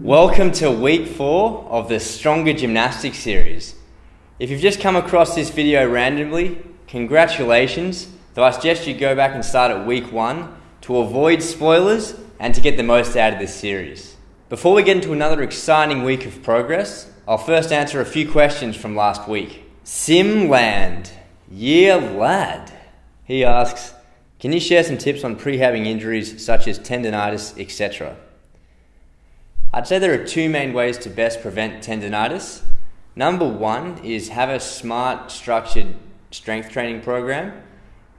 Welcome to week 4 of the Stronger Gymnastics series. If you've just come across this video randomly, congratulations, though I suggest you go back and start at week 1 to avoid spoilers and to get the most out of this series. Before we get into another exciting week of progress, I'll first answer a few questions from last week. Simland, yeah lad. He asks, can you share some tips on prehabbing injuries such as tendinitis, etc.? I'd say there are 2 main ways to best prevent tendinitis. Number 1 is have a smart, structured strength training program.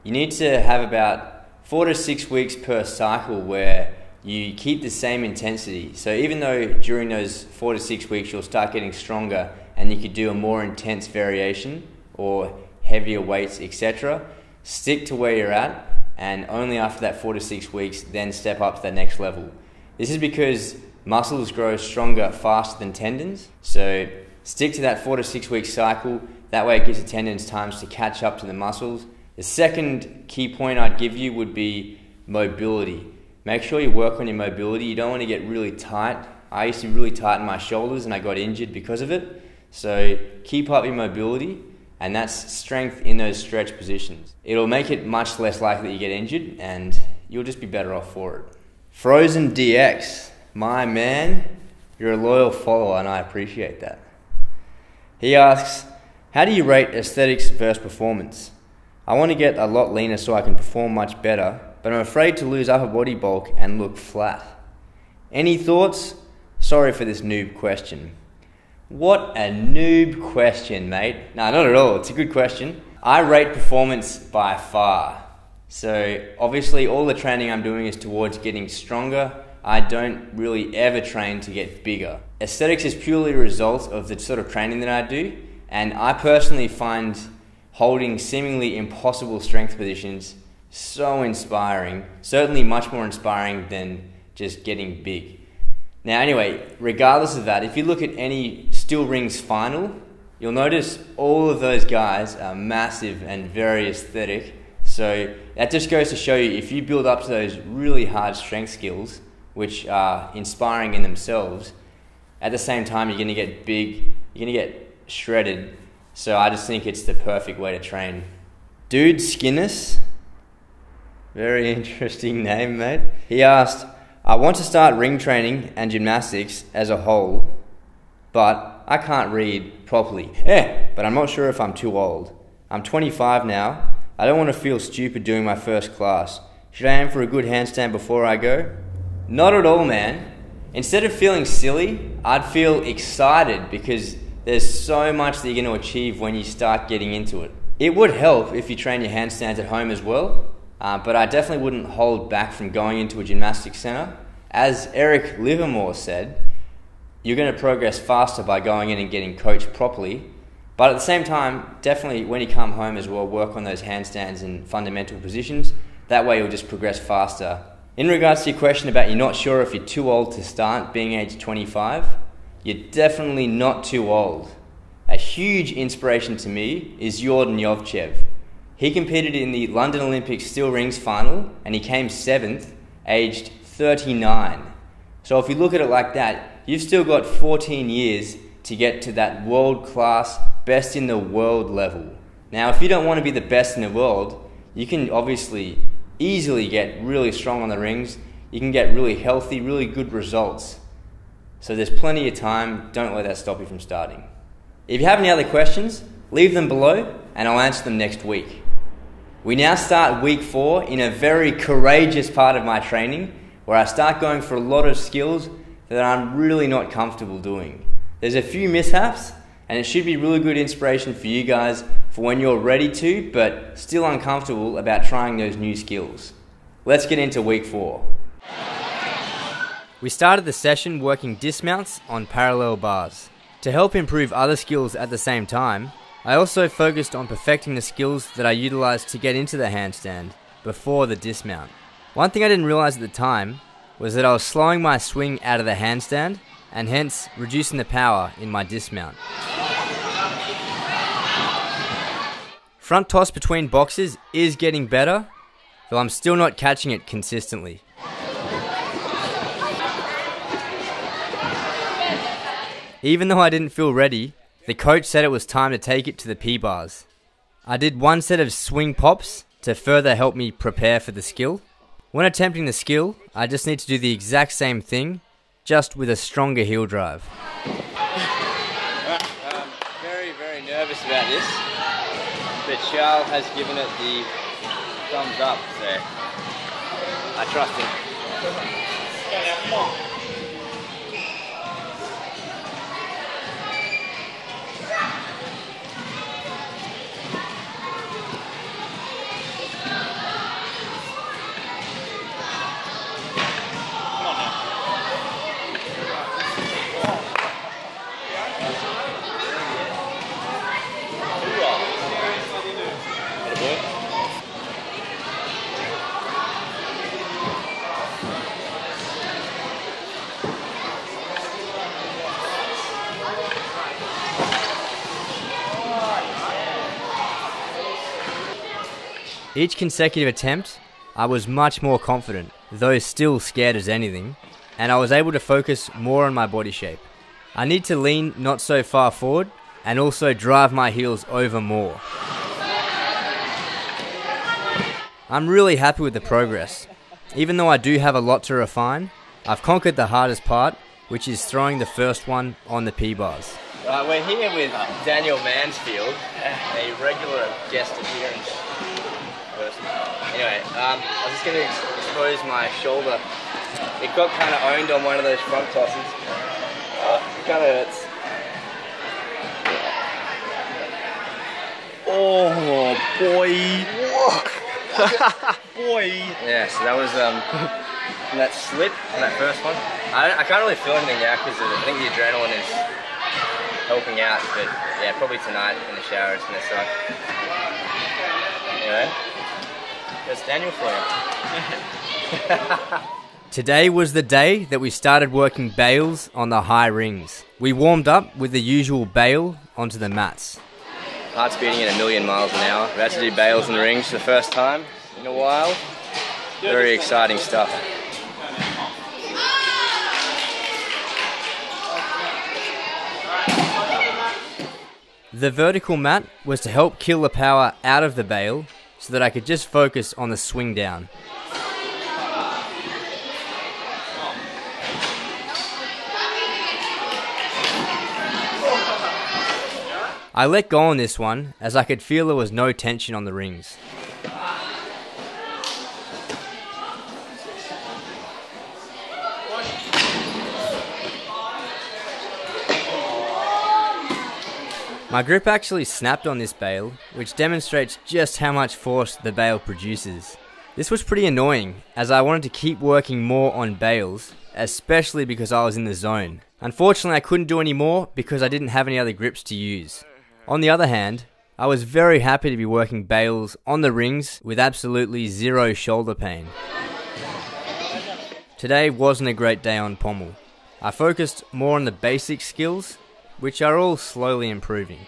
You need to have about 4 to 6 weeks per cycle where you keep the same intensity. So even though during those 4 to 6 weeks you'll start getting stronger and you could do a more intense variation or heavier weights, etc., stick to where you're at and only after that 4 to 6 weeks then step up to that next level. This is because muscles grow stronger faster than tendons, so stick to that 4 to 6 week cycle. That way it gives the tendons time to catch up to the muscles. The second key point I'd give you would be mobility. Make sure you work on your mobility. You don't want to get really tight. I used to really tighten my shoulders and I got injured because of it. So keep up your mobility, and that's strength in those stretch positions. It'll make it much less likely that you get injured and you'll just be better off for it. Frozen DX. My man, you're a loyal follower and I appreciate that. He asks, how do you rate aesthetics versus performance? I want to get a lot leaner so I can perform much better, but I'm afraid to lose upper body bulk and look flat. Any thoughts? Sorry for this noob question. What a noob question, mate. No, not at all. It's a good question. I rate performance by far. So obviously all the training I'm doing is towards getting stronger. I don't really ever train to get bigger. Aesthetics is purely a result of the sort of training that I do, and I personally find holding seemingly impossible strength positions so inspiring, certainly much more inspiring than just getting big. Now anyway, regardless of that, if you look at any Still Rings final, you'll notice all of those guys are massive and very aesthetic. So that just goes to show you, if you build up to those really hard strength skills, which are inspiring in themselves, at the same time you're going to get big, you're going to get shredded. So I just think it's the perfect way to train. Dude Skinnis, very interesting name, mate. He asked, I want to start ring training and gymnastics as a whole, but I can't read properly. But I'm not sure if I'm too old. I'm 25 now. I don't want to feel stupid doing my first class. Should I aim for a good handstand before I go? Not at all, man. Instead of feeling silly, I'd feel excited because there's so much that you're going to achieve when you start getting into it. It would help if you train your handstands at home as well, but I definitely wouldn't hold back from going into a gymnastics center. As Eric Livermore said, you're going to progress faster by going in and getting coached properly, but at the same time, definitely when you come home as well, work on those handstands and fundamental positions. That way you'll just progress faster. In regards to your question about you're not sure if you're too old to start being age 25, you're definitely not too old. A huge inspiration to me is Jordan Yovchev. He competed in the London Olympic Still Rings final and he came 7th, aged 39. So if you look at it like that, you've still got 14 years to get to that world-class, best in the world level. Now, if you don't want to be the best in the world, you can obviously easily get really strong on the rings. You can get really healthy, really good results. So there's plenty of time. Don't let that stop you from starting. If you have any other questions, leave them below and I'll answer them next week. We now start week 4 in a very courageous part of my training where I start going for a lot of skills that I'm really not comfortable doing. There's a few mishaps and it should be really good inspiration for you guys for when you're ready to, but still uncomfortable about trying those new skills. Let's get into week 4. We started the session working dismounts on parallel bars. To help improve other skills at the same time, I also focused on perfecting the skills that I utilized to get into the handstand before the dismount. One thing I didn't realize at the time was that I was slowing my swing out of the handstand and hence reducing the power in my dismount. Front toss between boxes is getting better, though I'm still not catching it consistently. Even though I didn't feel ready, the coach said it was time to take it to the P-bars. I did one set of swing pops to further help me prepare for the skill. When attempting the skill, I just need to do the exact same thing, just with a stronger heel drive. I'm very, very nervous about this, but Charles has given it the thumbs up, so I trust him. Each consecutive attempt, I was much more confident, though still scared as anything, and I was able to focus more on my body shape. I need to lean not so far forward, and also drive my heels over more. I'm really happy with the progress. Even though I do have a lot to refine, I've conquered the hardest part, which is throwing the first one on the P-bars. We're here with Daniel Mansfield, a regular guest appearance person. Anyway, I was just going to expose my shoulder. It got kind of owned on one of those front tosses. It kind of hurts. Oh boy! Boy! Yeah, so that was that slip on that first one. I can't really feel anything now because I think the adrenaline is helping out. But yeah, probably tonight in the shower it's gonna suck. Anyway, there's Daniel for you. Today was the day that we started working bails on the high rings. We warmed up with the usual bail onto the mats. Heart's beating at 1,000,000 miles an hour. We had to do bails in the rings for the first time in a while. Very exciting stuff. The vertical mat was to help kill the power out of the bail so that I could just focus on the swing down. I let go on this one as I could feel there was no tension on the rings. My grip actually snapped on this bail, which demonstrates just how much force the bail produces. This was pretty annoying as I wanted to keep working more on bails, especially because I was in the zone. Unfortunately, I couldn't do any more because I didn't have any other grips to use. On the other hand, I was very happy to be working bails on the rings with absolutely zero shoulder pain. Today wasn't a great day on pommel. I focused more on the basic skills, which are all slowly improving.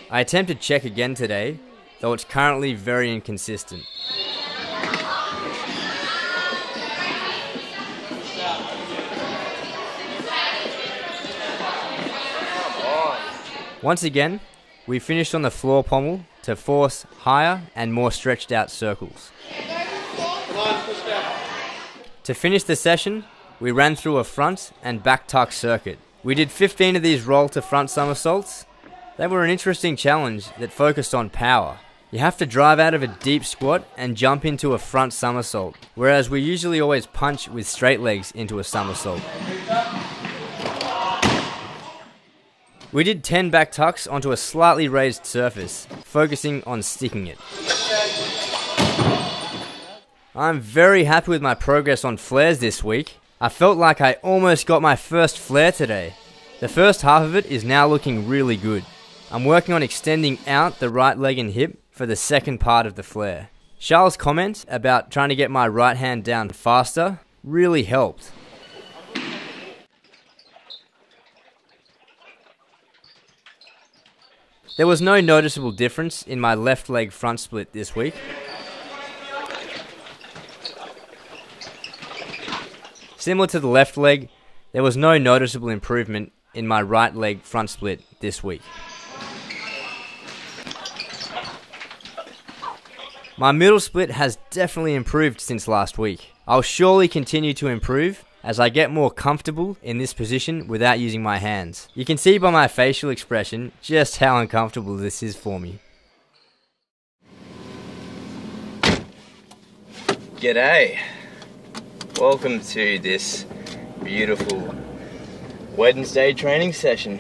I attempted check again today, though it's currently very inconsistent. Once again, we finished on the floor pommel to force higher and more stretched out circles. To finish the session, we ran through a front and back tuck circuit. We did 15 of these roll to front somersaults. They were an interesting challenge that focused on power. You have to drive out of a deep squat and jump into a front somersault, whereas we usually always punch with straight legs into a somersault. We did 10 back tucks onto a slightly raised surface, focusing on sticking it. I'm very happy with my progress on flares this week. I felt like I almost got my first flare today. The first half of it is now looking really good. I'm working on extending out the right leg and hip for the second part of the flare. Charles' comment about trying to get my right hand down faster really helped. There was no noticeable difference in my left leg front split this week. Similar to the left leg, there was no noticeable improvement in my right leg front split this week. My middle split has definitely improved since last week. I'll surely continue to improve as I get more comfortable in this position without using my hands. You can see by my facial expression just how uncomfortable this is for me. G'day! Welcome to this beautiful Wednesday training session.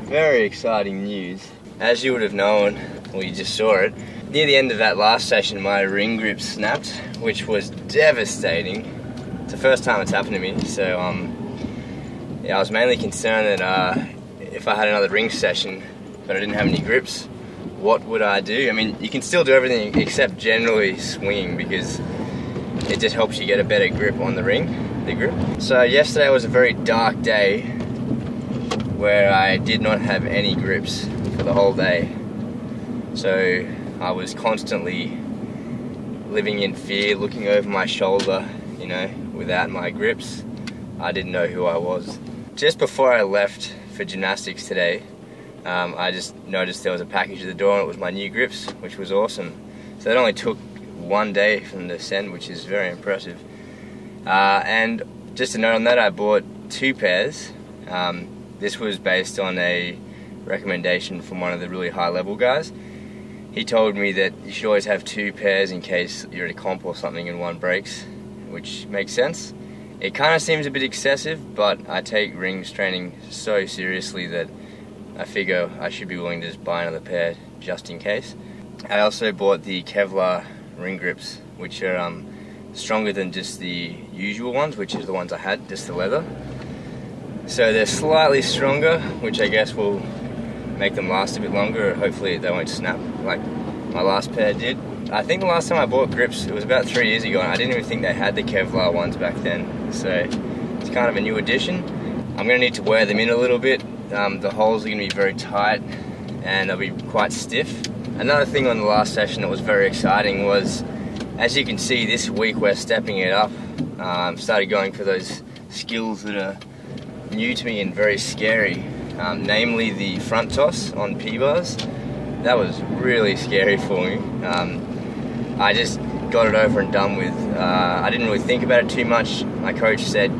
Very exciting news. As you would have known, well, you just saw it, near the end of that last session my ring grip snapped, which was devastating. It's the first time it's happened to me, so yeah, I was mainly concerned that if I had another ring session but I didn't have any grips, what would I do? I mean, you can still do everything except generally swinging because it just helps you get a better grip on the grip. So yesterday was a very dark day where I did not have any grips for the whole day. So I was constantly living in fear, looking over my shoulder, you know, without my grips. I didn't know who I was. Just before I left for gymnastics today, I just noticed there was a package at the door and it was my new grips, which was awesome. So it only took one day from the send, which is very impressive. And just a note on that, I bought 2 pairs. This was based on a recommendation from one of the really high level guys. He told me that you should always have 2 pairs in case you're at a comp or something and one breaks, which makes sense. It kind of seems a bit excessive, but I take rings training so seriously that I figure I should be willing to just buy another pair just in case. I also bought the Kevlar ring grips, which are stronger than just the usual ones, which is the ones I had, just the leather. So they're slightly stronger, which I guess will make them last a bit longer. Hopefully they won't snap like my last pair did. I think the last time I bought grips, it was about 3 years ago, and I didn't even think they had the Kevlar ones back then. So it's kind of a new addition. I'm going to need to wear them in a little bit. The holes are going to be very tight and they'll be quite stiff. Another thing on the last session that was very exciting was, as you can see, this week we're stepping it up. Started going for those skills that are new to me and very scary, namely the front toss on P-bars. That was really scary for me. I just got it over and done with. I didn't really think about it too much. My coach said,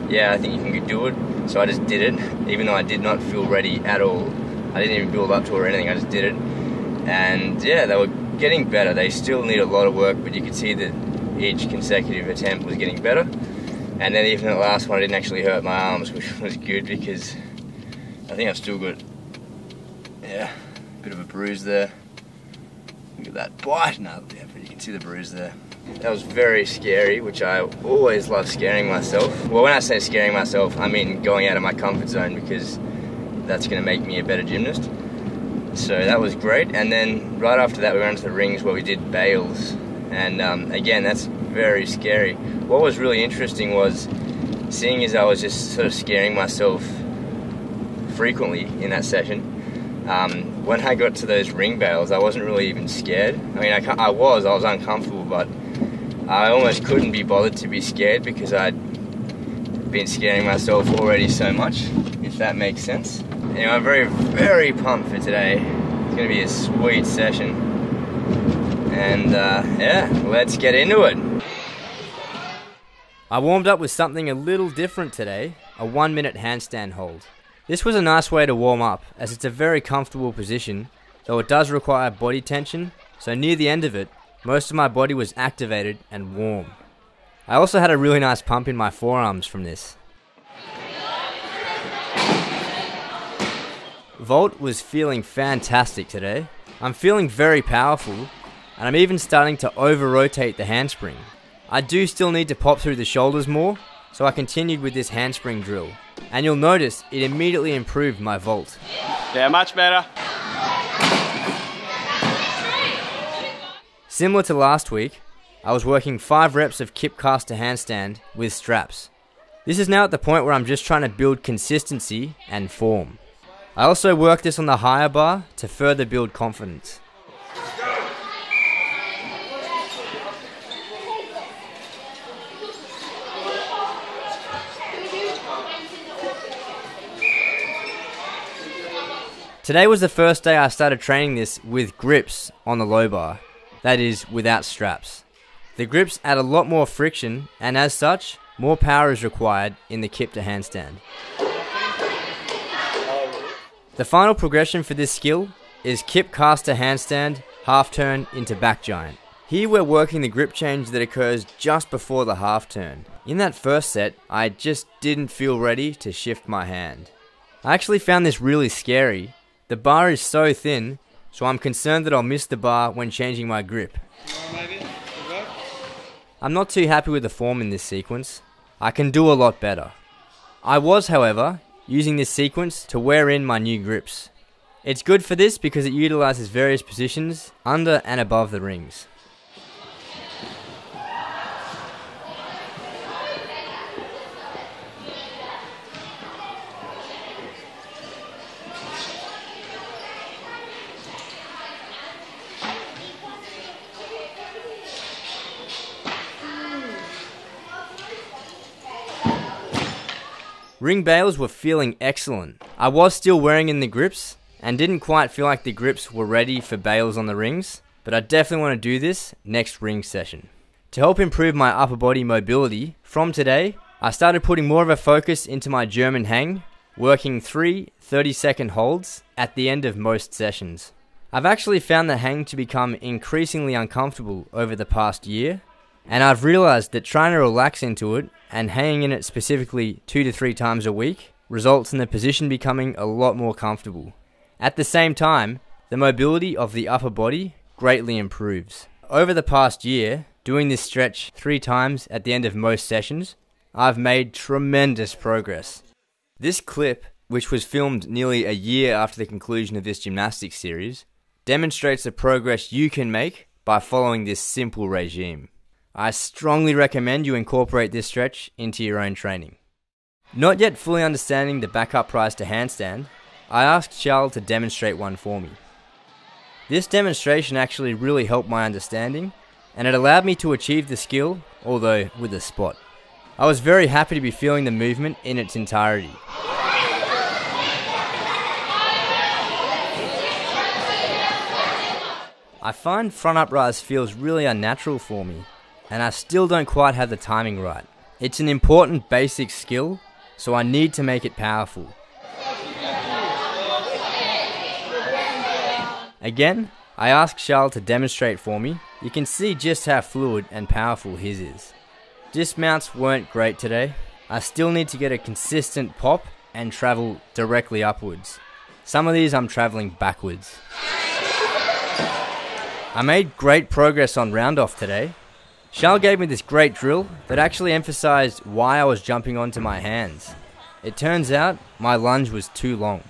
yeah, I think you can do it. So I just did it, even though I did not feel ready at all. I didn't even build up to it or anything, I just did it. And yeah, they were getting better. They still need a lot of work, but you could see that each consecutive attempt was getting better. And then even the last one, I didn't actually hurt my arms, which was good because I think I've still got, yeah, a bit of a bruise there. Look at that bite. No, yeah, but you can see the bruise there. That was very scary, which I always love scaring myself. Well, when I say scaring myself, I mean going out of my comfort zone because that's going to make me a better gymnast. So that was great. And then right after that, we went to the rings where we did bails. And again, that's very scary. What was really interesting was seeing as I was just sort of scaring myself frequently in that session. When I got to those ring bails, I wasn't really even scared. I mean, I was uncomfortable, but I almost couldn't be bothered to be scared because I'd been scaring myself already so much, if that makes sense. Anyway, I'm very, very pumped for today. It's going to be a sweet session. And yeah, let's get into it. I warmed up with something a little different today, a 1-minute handstand hold. This was a nice way to warm up, as it's a very comfortable position, though it does require body tension, so near the end of it, most of my body was activated and warm. I also had a really nice pump in my forearms from this. Vault was feeling fantastic today. I'm feeling very powerful, and I'm even starting to over-rotate the handspring. I do still need to pop through the shoulders more, so I continued with this handspring drill. And you'll notice it immediately improved my vault. Yeah, much better. Similar to last week, I was working 5 reps of kip cast to handstand with straps. This is now at the point where I'm just trying to build consistency and form. I also work this on the higher bar to further build confidence. Today was the first day I started training this with grips on the low bar, that is, without straps. The grips add a lot more friction, and as such, more power is required in the kip to handstand. The final progression for this skill is kip cast to handstand, half turn into back giant. Here we're working the grip change that occurs just before the half turn. In that first set, I just didn't feel ready to shift my hand. I actually found this really scary. The bar is so thin, so I'm concerned that I'll miss the bar when changing my grip. I'm not too happy with the form in this sequence. I can do a lot better. I was, however, using this sequence to wear in my new grips. It's good for this because it utilizes various positions under and above the rings. Ring bails were feeling excellent. I was still wearing in the grips and didn't quite feel like the grips were ready for bails on the rings, but I definitely want to do this next ring session. To help improve my upper body mobility, from today, I started putting more of a focus into my German hang, working 3 30-second holds at the end of most sessions. I've actually found the hang to become increasingly uncomfortable over the past year, and I've realized that trying to relax into it and hanging in it specifically 2 to 3 times a week results in the position becoming a lot more comfortable. At the same time, the mobility of the upper body greatly improves. Over the past year, doing this stretch 3 times at the end of most sessions, I've made tremendous progress. This clip, which was filmed nearly a year after the conclusion of this gymnastics series, demonstrates the progress you can make by following this simple regime. I strongly recommend you incorporate this stretch into your own training. Not yet fully understanding the back up rise to handstand, I asked Charles to demonstrate one for me. This demonstration actually really helped my understanding, and it allowed me to achieve the skill, although with a spot. I was very happy to be feeling the movement in its entirety. I find front up rise feels really unnatural for me, and I still don't quite have the timing right. It's an important basic skill, so I need to make it powerful. Again, I asked Charles to demonstrate for me. You can see just how fluid and powerful his is. Dismounts weren't great today. I still need to get a consistent pop and travel directly upwards. Some of these I'm traveling backwards. I made great progress on round off today. Charles gave me this great drill that actually emphasized why I was jumping onto my hands. It turns out my lunge was too long.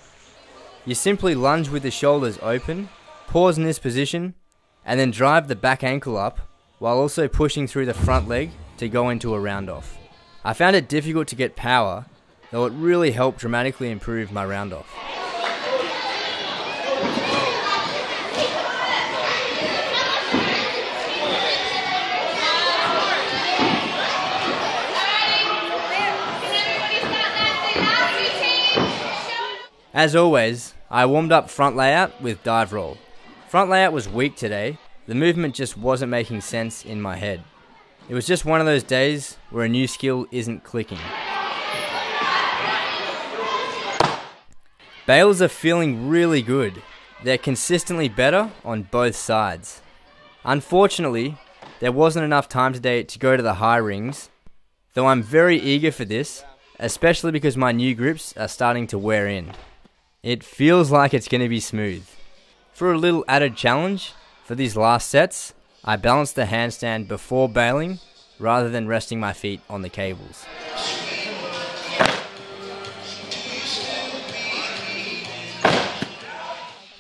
You simply lunge with the shoulders open, pause in this position, and then drive the back ankle up while also pushing through the front leg to go into a round off. I found it difficult to get power, though it really helped dramatically improve my round off. As always, I warmed up front layout with dive roll. Front layout was weak today. The movement just wasn't making sense in my head. It was just one of those days where a new skill isn't clicking. Bails are feeling really good. They're consistently better on both sides. Unfortunately, there wasn't enough time today to go to the high rings, though I'm very eager for this, especially because my new grips are starting to wear in. It feels like it's going to be smooth. For a little added challenge, for these last sets, I balanced the handstand before bailing rather than resting my feet on the cables.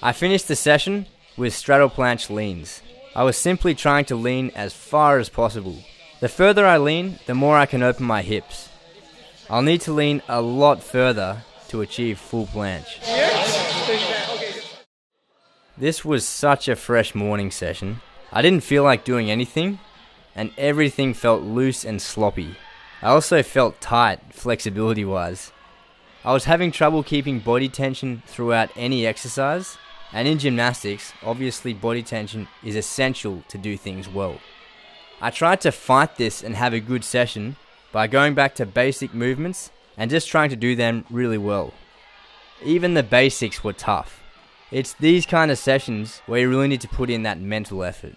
I finished the session with straddle planche leans. I was simply trying to lean as far as possible. The further I lean, the more I can open my hips. I'll need to lean a lot further to achieve full planche. This was such a fresh morning session. I didn't feel like doing anything, and everything felt loose and sloppy. I also felt tight, flexibility-wise. I was having trouble keeping body tension throughout any exercise, and in gymnastics, obviously body tension is essential to do things well. I tried to fight this and have a good session by going back to basic movements and just trying to do them really well. Even the basics were tough. It's these kind of sessions where you really need to put in that mental effort.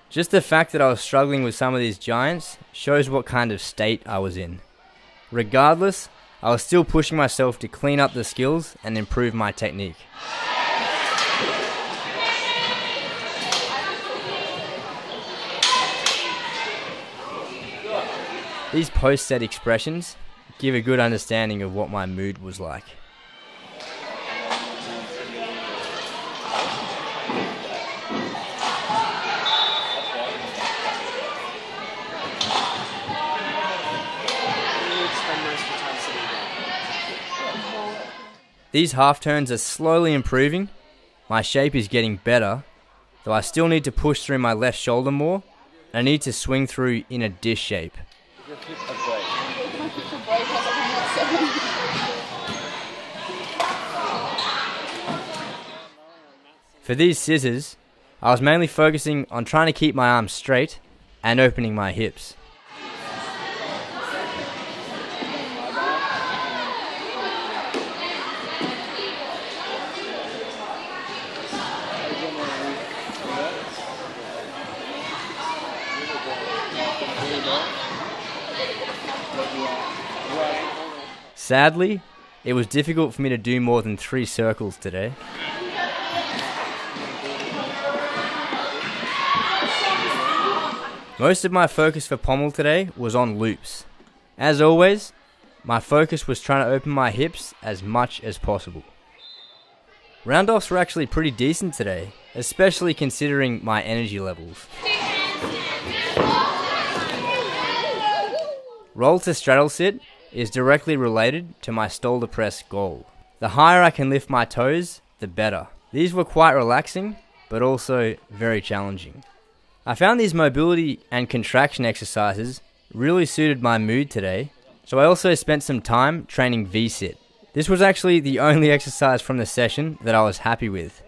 Just the fact that I was struggling with some of these giants shows what kind of state I was in. Regardless, I was still pushing myself to clean up the skills and improve my technique. These post-set expressions give a good understanding of what my mood was like. These half turns are slowly improving. My shape is getting better, though I still need to push through my left shoulder more. I need to swing through in a dish shape. For these scissors, I was mainly focusing on trying to keep my arms straight and opening my hips. Sadly, it was difficult for me to do more than 3 circles today. Most of my focus for pommel today was on loops. As always, my focus was trying to open my hips as much as possible. Round-offs were actually pretty decent today, especially considering my energy levels. Roll to straddle sit is directly related to my stall to press goal. The higher I can lift my toes, the better. These were quite relaxing, but also very challenging. I found these mobility and contraction exercises really suited my mood today, so I also spent some time training V-sit. This was actually the only exercise from the session that I was happy with.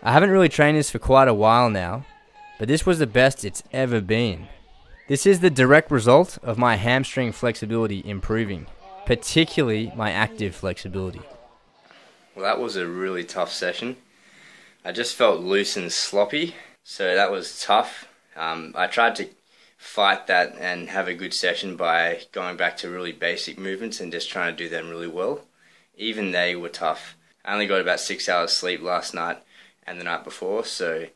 I haven't really trained this for quite a while now, but this was the best it's ever been. This is the direct result of my hamstring flexibility improving, particularly my active flexibility. Well, that was a really tough session. I just felt loose and sloppy, so that was tough. I tried to fight that and have a good session by going back to really basic movements and just trying to do them really well. Even they were tough. I only got about 6 hours sleep last night and the night before, so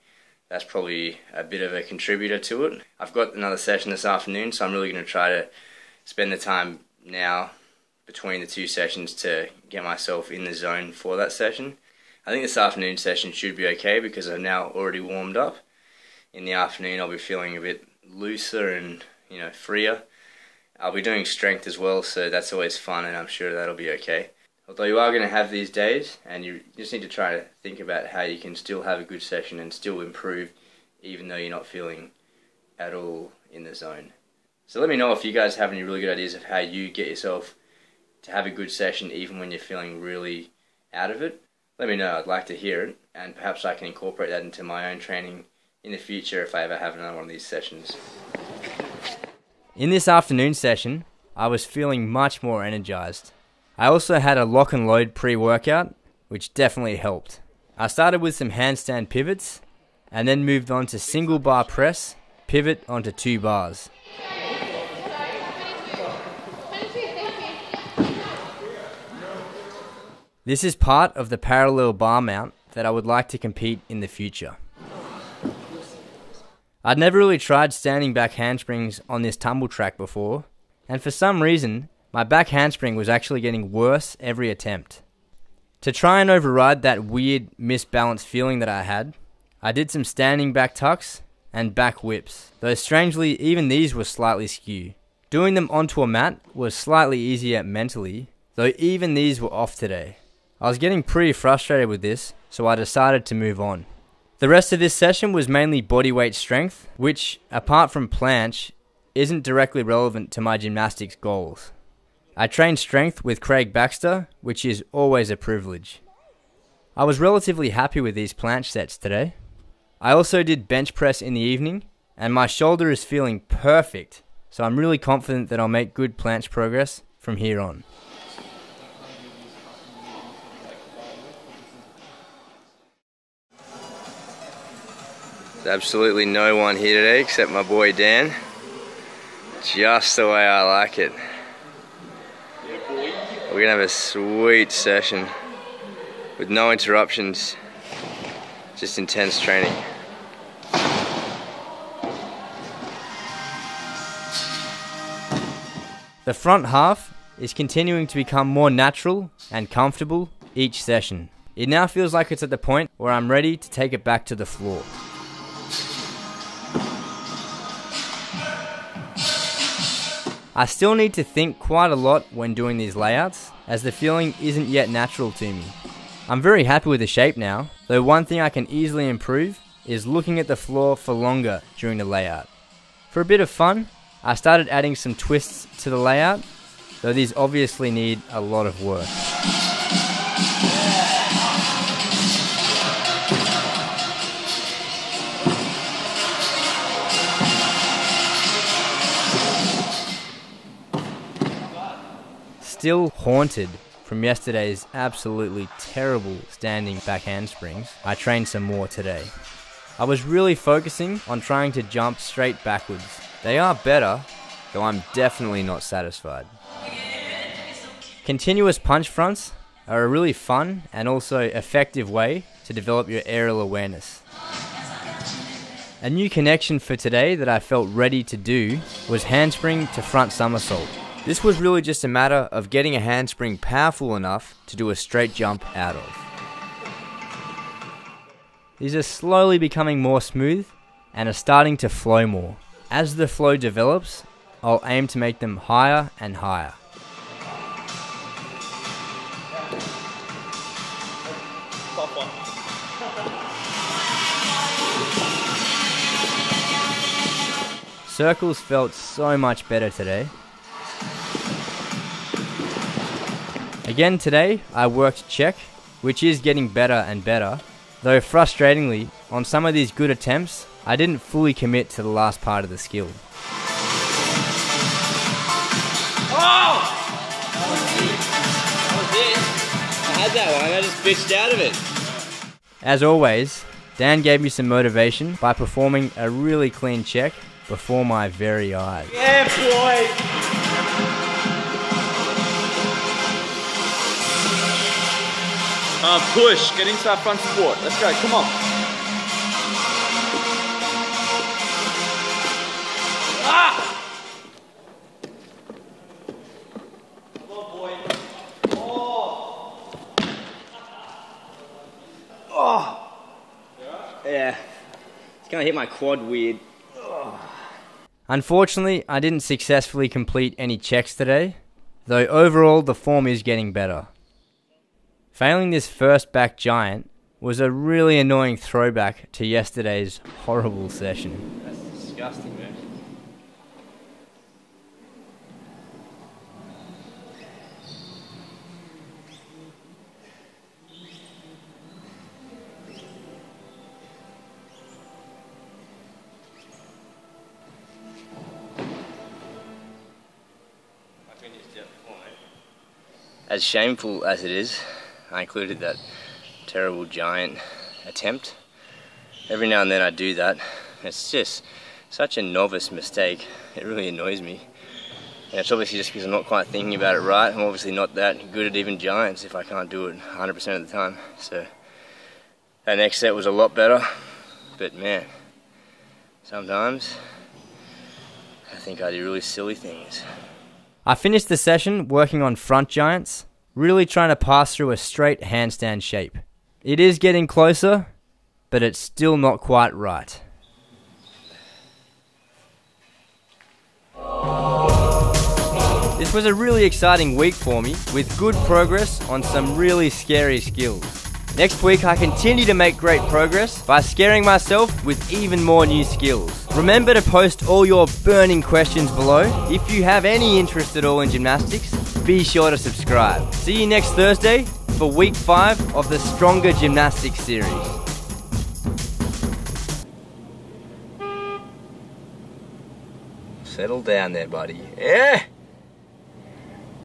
that's probably a bit of a contributor to it. I've got another session this afternoon, so I'm really going to try to spend the time now between the 2 sessions to get myself in the zone for that session. I think this afternoon session should be okay because I've now already warmed up. In the afternoon I'll be feeling a bit looser and freer. I'll be doing strength as well, so that's always fun and I'm sure that'll be okay. Although you are going to have these days, and you just need to try to think about how you can still have a good session and still improve even though you're not feeling at all in the zone. So let me know if you guys have any really good ideas of how you get yourself to have a good session even when you're feeling really out of it. Let me know, I'd like to hear it, and perhaps I can incorporate that into my own training in the future if I ever have another one of these sessions. In this afternoon session, I was feeling much more energized. I also had a lock and load pre-workout, which definitely helped. I started with some handstand pivots, and then moved on to single bar press, pivot onto 2 bars. This is part of the parallel bar mount that I would like to compete in the future. I'd never really tried standing back handsprings on this tumble track before, and for some reason, my back handspring was actually getting worse every attempt. To try and override that weird misbalanced feeling that I had, I did some standing back tucks and back whips, though strangely even these were slightly skew. Doing them onto a mat was slightly easier mentally, though even these were off today. I was getting pretty frustrated with this, so I decided to move on. The rest of this session was mainly bodyweight strength, which, apart from planche, isn't directly relevant to my gymnastics goals. I trained strength with Craig Baxter, which is always a privilege. I was relatively happy with these planche sets today. I also did bench press in the evening, and my shoulder is feeling perfect, so I'm really confident that I'll make good planche progress from here on. There's absolutely no one here today except my boy Dan. Just the way I like it. We're gonna have a sweet session with no interruptions, just intense training. The front half is continuing to become more natural and comfortable each session. It now feels like it's at the point where I'm ready to take it back to the floor. I still need to think quite a lot when doing these layouts, as the feeling isn't yet natural to me. I'm very happy with the shape now, though one thing I can easily improve is looking at the floor for longer during the layout. For a bit of fun, I started adding some twists to the layout, though these obviously need a lot of work. Still haunted from yesterday's absolutely terrible standing back handsprings, I trained some more today. I was really focusing on trying to jump straight backwards. They are better, though I'm definitely not satisfied. Continuous punch fronts are a really fun and also effective way to develop your aerial awareness. A new connection for today that I felt ready to do was handspring to front somersault. This was really just a matter of getting a handspring powerful enough to do a straight jump out of. These are slowly becoming more smooth and are starting to flow more. As the flow develops, I'll aim to make them higher and higher. Circles felt so much better today. Again today, I worked check, which is getting better and better, though frustratingly, on some of these good attempts, I didn't fully commit to the last part of the skill. Oh! That was it. I had that one, I just bitched out of it. As always, Dan gave me some motivation by performing a really clean check before my very eyes. Yeah, boy! Push, get into that front support. Let's go, come on. Ah! Come on, boy. Oh! Oh! Yeah. It's gonna hit my quad weird. Oh. Unfortunately, I didn't successfully complete any checks today, though overall the form is getting better. Failing this first back giant was a really annoying throwback to yesterday's horrible session. That's disgusting, man. As shameful as it is, I included that terrible giant attempt. Every now and then I do that. It's just such a novice mistake. It really annoys me. Yeah, it's obviously just because I'm not quite thinking about it right. I'm obviously not that good at even giants if I can't do it 100% of the time. So that next set was a lot better, but man, sometimes I think I do really silly things. I finished the session working on front giants, really trying to pass through a straight handstand shape. It is getting closer, but it's still not quite right. This was a really exciting week for me, with good progress on some really scary skills. Next week I continue to make great progress by scaring myself with even more new skills. Remember to post all your burning questions below. If you have any interest at all in gymnastics, be sure to subscribe. See you next Thursday for week 5 of the Stronger Gymnastics series. Settle down there, buddy. Yeah!